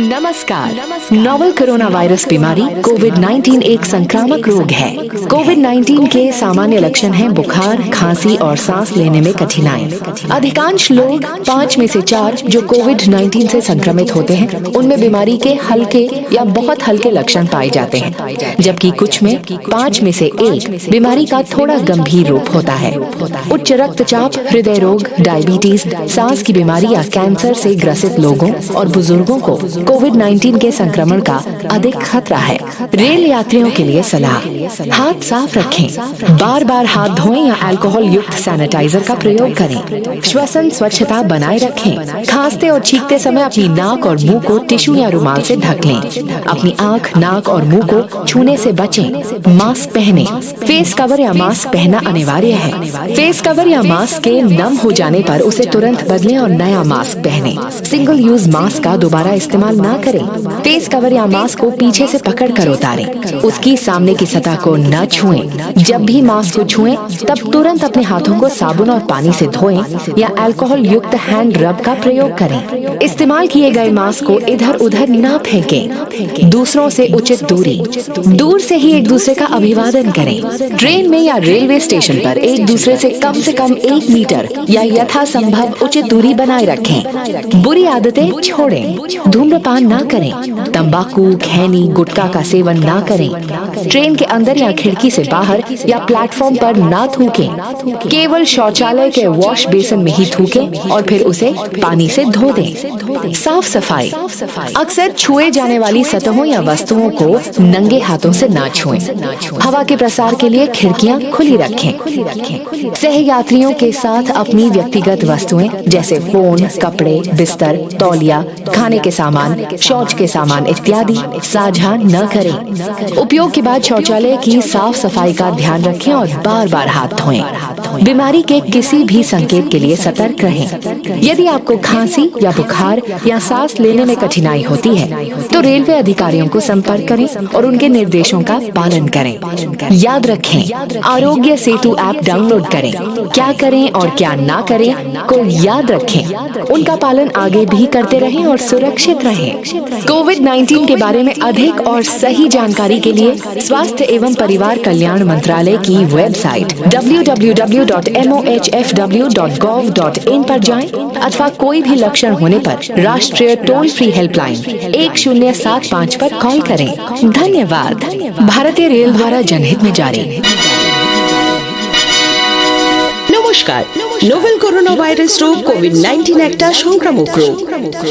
नमस्कार। Novel corona virus बीमारी कोविड-19 एक संक्रामक रोग है। कोविड-19 के सामान्य लक्षण हैं बुखार, खांसी और सांस लेने में कठिनाई। अधिकांश लोग 5 में से 4 जो कोविड-19 से संक्रमित होते हैं उनमें बीमारी के हल्के या बहुत हल्के लक्षण पाए जाते हैं, जबकि कुछ में 5 में से 1 बीमारी का थोड़ा गंभीर रूप होता है। उच्च रक्तचाप, हृदय रोग, डायबिटीज, सांस की बीमारी या कैंसर से ग्रसित लोगों और बुजुर्गों को कोविड-19 के संक्रमण का अधिक खतरा है। रेल यात्रियों के लिए सलाह: हाथ साफ रखें, बार बार हाथ धोएं या अल्कोहल युक्त सैनिटाइजर का प्रयोग करें। श्वसन स्वच्छता बनाए रखें। खांसते और छींकते समय अपनी नाक और मुंह को टिश्यू या रुमाल से ढक लें। अपनी आँख, नाक और मुंह को छूने से बचें। मास्क पहने। फेस कवर या मास्क पहनना अनिवार्य है। फेस कवर या मास्क के नम हो जाने पर उसे तुरंत बदलें और नया मास्क पहने। सिंगल यूज मास्क का दोबारा इस्तेमाल ना करें। फेस कवर या मास्क को पीछे से पकड़ कर उतारें। उसकी सामने की सतह को न छुएं। जब भी मास्क को छुएं, तब तुरंत अपने हाथों को साबुन और पानी से धोएं या अल्कोहल युक्त हैंड रब का प्रयोग करें। इस्तेमाल किए गए मास्क को इधर उधर न फेंकें। दूसरों से उचित दूरी। दूर से ही एक दूसरे का अभिवादन करें। ट्रेन में या रेलवे स्टेशन पर एक दूसरे से कम 1 मीटर या यथासंभव उचित दूरी बनाए रखें। बुरी आदतें छोड़ें। धूम्रपान ना करें। तंबाकू, खैनी, गुटखा का सेवन ना करें। ट्रेन के अंदर या खिड़की से बाहर या प्लेटफॉर्म पर ना थूकें। केवल शौचालय के वॉश बेसिन में ही थूकें और फिर उसे पानी से धो दें। साफ सफाई। अक्सर छुए जाने वाली सतहों या वस्तुओं को नंगे हाथों से ना छुएं। हवा के प्रसार के लिए खिड़कियां खुली रखें। सहयात्रियों के साथ अपनी व्यक्तिगत वस्तुएं जैसे फोन, कपड़े, बिस्तर, तौलिया, खाने के सामान, शौच के सामान इत्यादि साझा न करें। उपयोग के बाद शौचालय की साफ सफाई का ध्यान रखें और बार बार हाथ धोएं। बीमारी के किसी भी संकेत के लिए सतर्क रहें। यदि आपको खांसी या बुखार या सांस लेने में कठिनाई होती है तो रेलवे अधिकारियों को संपर्क करें और उनके निर्देशों का पालन करें। याद रखें, आरोग्य सेतु ऐप डाउनलोड करें। क्या करें और क्या ना करें को याद रखें। उनका पालन आगे भी करते रहें और सुरक्षित रहें। कोविड-19 के बारे में अधिक और सही जानकारी के लिए स्वास्थ्य एवं परिवार कल्याण मंत्रालय की वेबसाइट www.mohfw.gov.in पर जाएं अथवा कोई भी लक्षण होने पर राष्ट्रीय टोल फ्री हेल्पलाइन 1075 पर कॉल करें। धन्यवाद। भारतीय रेल द्वारा जनहित में जारी। নমস্কার। নোভেল করোনা ভাইরাস রোগ কোভিড-19 একটা সংক্রামক রোগ।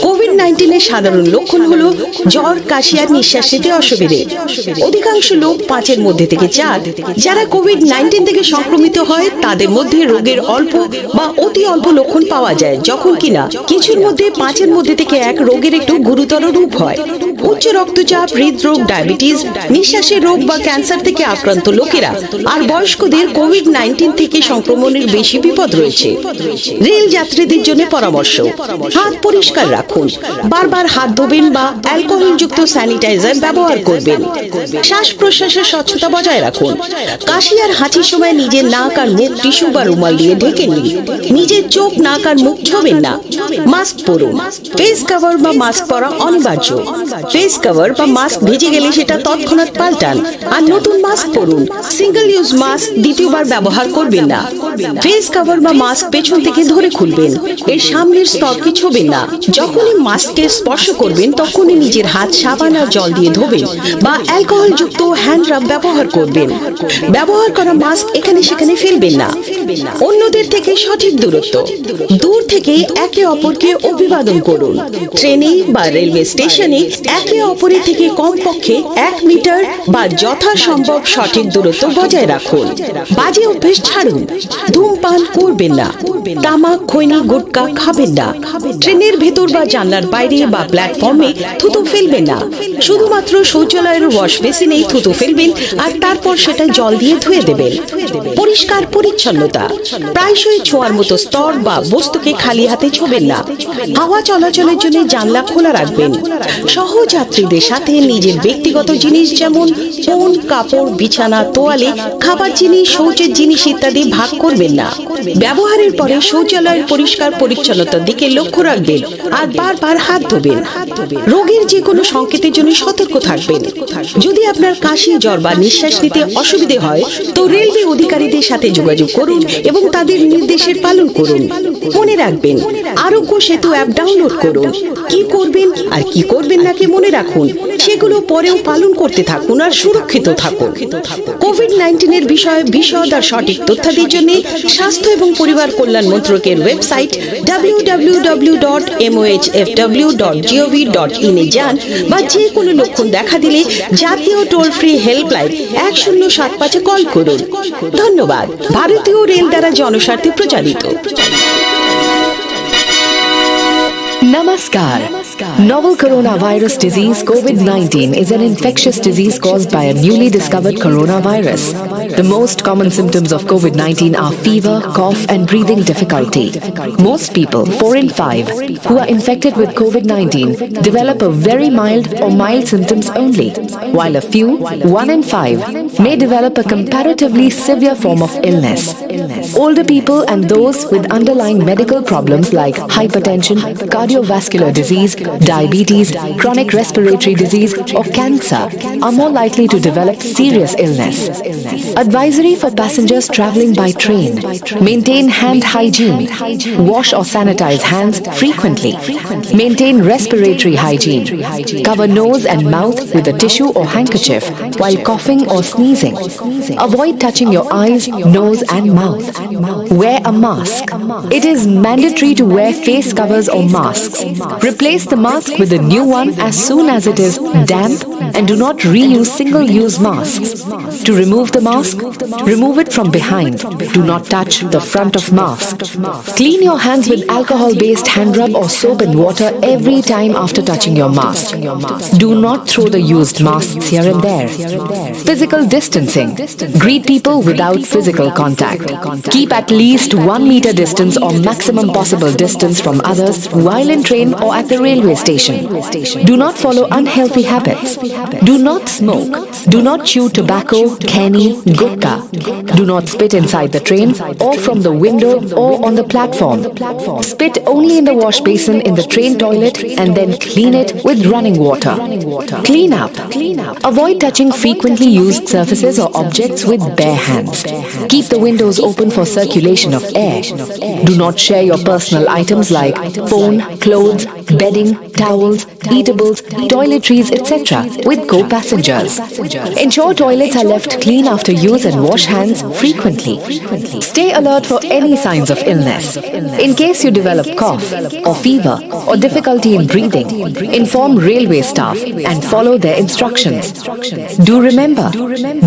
কোভিড-19 এর সাধারণ লক্ষণ হলো জ্বর, কাশি আর নিঃশ্বাস নিতে অসুবিধে। অধিকাংশ লোক 5 এর মধ্যে থেকে 4 যারা কোভিড-19 থেকে সংক্রমিত হয় তাদের মধ্যে রোগের অল্প বা অতি অল্প লক্ষণ পাওয়া যায়, যখন কিনা কিছুর মধ্যে 5 এর মধ্যে থেকে 1 রোগের একটু গুরুতর রূপ হয়। উচ্চ রক্তচাপ, হৃদরোগ, ডায়াবেটিস, নিঃশ্বাসের রোগ বা ক্যান্সার থেকে আক্রান্ত লোকেরা আর বয়স্কদের কোভিড-19 থেকে সংক্রমণের বেশি বিপদ রয়েছে। রেল যাত্রীদের জন্য পরামর্শ: হাত পরিষ্কার রাখুন, বারবার হাত ধোবেন বা অ্যালকোহল যুক্ত স্যানিটাইজার ব্যবহার করবেন। শ্বাস প্রশ্বাসের স্বচ্ছতা বজায় রাখুন। কাশি আর হাঁচির সময় নিজের নাক আর মুখ টিস্যু বা রুমাল দিয়ে ঢেকে নিন। নিজের চোখ, নাক আর মুখ ছোবেন না। মাস্ক পরুন। ফেস কভার বা মাস্ক পরা অনিবার্য। ফেস কভার বা মাস্ক ভেজে গেলে সেটা তৎক্ষণাৎ পাল্টান আর নতুন মাস্ক পরুন। সিঙ্গেল ইউজ মাস্ক দ্বিতীয়বার ব্যবহার করবেন না। ফেস কভার বা মাস্ক পেছন থেকে ধরে খুলবেন। এর সামনের স্তরকে ছোবেন না। যখনই মাস্ককে স্পর্শ করবেন তখনই নিজের হাত সাবান আর জল দিয়ে ধোবেন বা অ্যালকোহল যুক্ত হ্যান্ড রাব ব্যবহার করবেন। ব্যবহার করা মাস্ক এখানে সেখানে ফেলবেন না। অন্যদের থেকে সঠিক দূরত্ব। দূর থেকে একে অপরকে অভিবাদন করুন। ট্রেনে বা রেলওয়ে স্টেশনে একে অপরের থেকে কমপক্ষে 1 মিটার বা যথাসম্ভব সঠিক দূরত্ব বজায় রাখুন। বাজে অভ্যেস ছাড়ুন। ধূমপান করবেন না। তামাক, খৈনি, গুটখা খাবেন না। ট্রেনের ভেতর বা জানলার বাইরে বা প্ল্যাটফর্মে থুতু ফেলবেন না। শুধুমাত্র শৌচালয়ের ওয়াশ বেসিনেই থুতু ফেলবেন আর তারপর সেটা জল দিয়ে ধুয়ে দেবেন। পরিষ্কার পরিচ্ছন্নতা। প্রায়শই ছোঁয়ার মতো স্তর বা বস্তুকে খালি হাতে ছোবেন না। হাওয়া চলাচলের জন্য জানলা খোলা রাখবেন। সহযাত্রীদের সাথে নিজের ব্যক্তিগত জিনিস যেমন ফোন, কাপড়, বিছানা, তোয়ালে, খাবার জিনিস, শৌচের জিনিস ইত্যাদি ভাগ করবেন না। ব্যবহারের পরে শৌচালয়ের পরিষ্কার পরিচ্ছন্নতার দিকে লক্ষ্য রাখবেন আর বারবার হাত ধোবেন। রোগের যে কোনো সংকেতের জন্য সতর্ক থাকবেন। যদি আপনার কাশি, জ্বর বা নিঃশ্বাস নিতে অসুবিধে হয় তো রেলওয়ে অধিকারীদের সাথে যোগাযোগ করুন এবং তাদের নির্দেশের পালন করুন। মনে রাখবেন, আরোগ্য সেতু অ্যাপ ডাউনলোড করুন। কি করবেন আর কি করবেন না কে মনে রাখুন, সেগুলো পরেও পালন করতে থাকুন আর সুরক্ষিত থাকুন। কোভিড-19 এর বিষয়ে বিশদ আর সঠিক তথ্যাদির জন্য স্বাস্থ্য এবং পরিবার কল্যাণ মন্ত্রকের ওয়েবসাইট www.mohfw.gov.in এ যান বা যে কোনো লক্ষণ দেখা দিলে জাতীয় টোল ফ্রি হেল্পলাইন 1075 কল করুন। ধন্যবাদ। ভারতীয় রেল দ্বারা জনস্বার্থে প্রচারিত। Namaskar. Novel coronavirus disease COVID-19 is an infectious disease caused by a newly discovered coronavirus. The most common symptoms of COVID-19 are fever, cough, and breathing difficulty. Most people, 4 in 5, who are infected with COVID-19 develop a very mild or mild symptoms only, while a few, 1 in 5, may develop a comparatively severe form of illness. Older people and those with underlying medical problems like hypertension, cardiovascular disease, diabetes, chronic respiratory disease, or cancer are more likely to develop serious illness. Advisory for passengers traveling by train: maintain hand hygiene, wash or sanitize hands frequently, maintain respiratory hygiene, cover nose and mouth with a tissue or handkerchief while coughing or sneezing, avoid touching your eyes, nose and mouth, wear a mask. It is mandatory to wear face covers or masks. Replace the mask with a new one as soon as it is damp and do not reuse single-use masks. To remove the mask, remove it from behind. Do not touch the front of mask. Clean your hands with alcohol-based hand rub or soap and water every time after touching your mask. Do not throw the used masks here and there. Physical distancing. Greet people without physical contact. Keep at least 1 meter distance or maximum possible distance from others while in train or at the railway station. Do not follow unhealthy habits. Do not smoke. Do not chew tobacco, canny, gutka. Do not spit inside the train or from the window or on the platform. Spit only in the wash basin in the train toilet and then clean it with running water. Clean up. Avoid touching frequently used surfaces or objects with bare hands. Keep the windows open for circulation of air. Do not share your personal items like phone, clothes, bedding, towels, eatables, toiletries, etc. with co-passengers. Ensure toilets are left clean after use and wash hands frequently. Stay alert for any signs of illness. In case you develop cough or fever or difficulty in breathing, inform railway staff and follow their instructions. Do remember,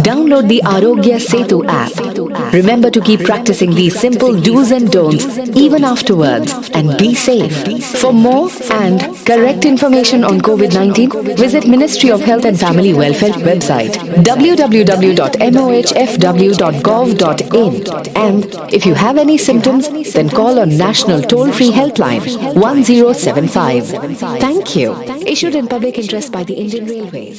download the Arogya Setu app. Remember to keep practicing these simple do's and don'ts even afterwards and be safe. For more and correct information on COVID-19, visit Ministry of Health and Family Welfare website www.mohfw.gov.in, and if you have any symptoms, then call on National Toll-Free Helpline 1075. Thank you. Issued in public interest by the Indian Railways.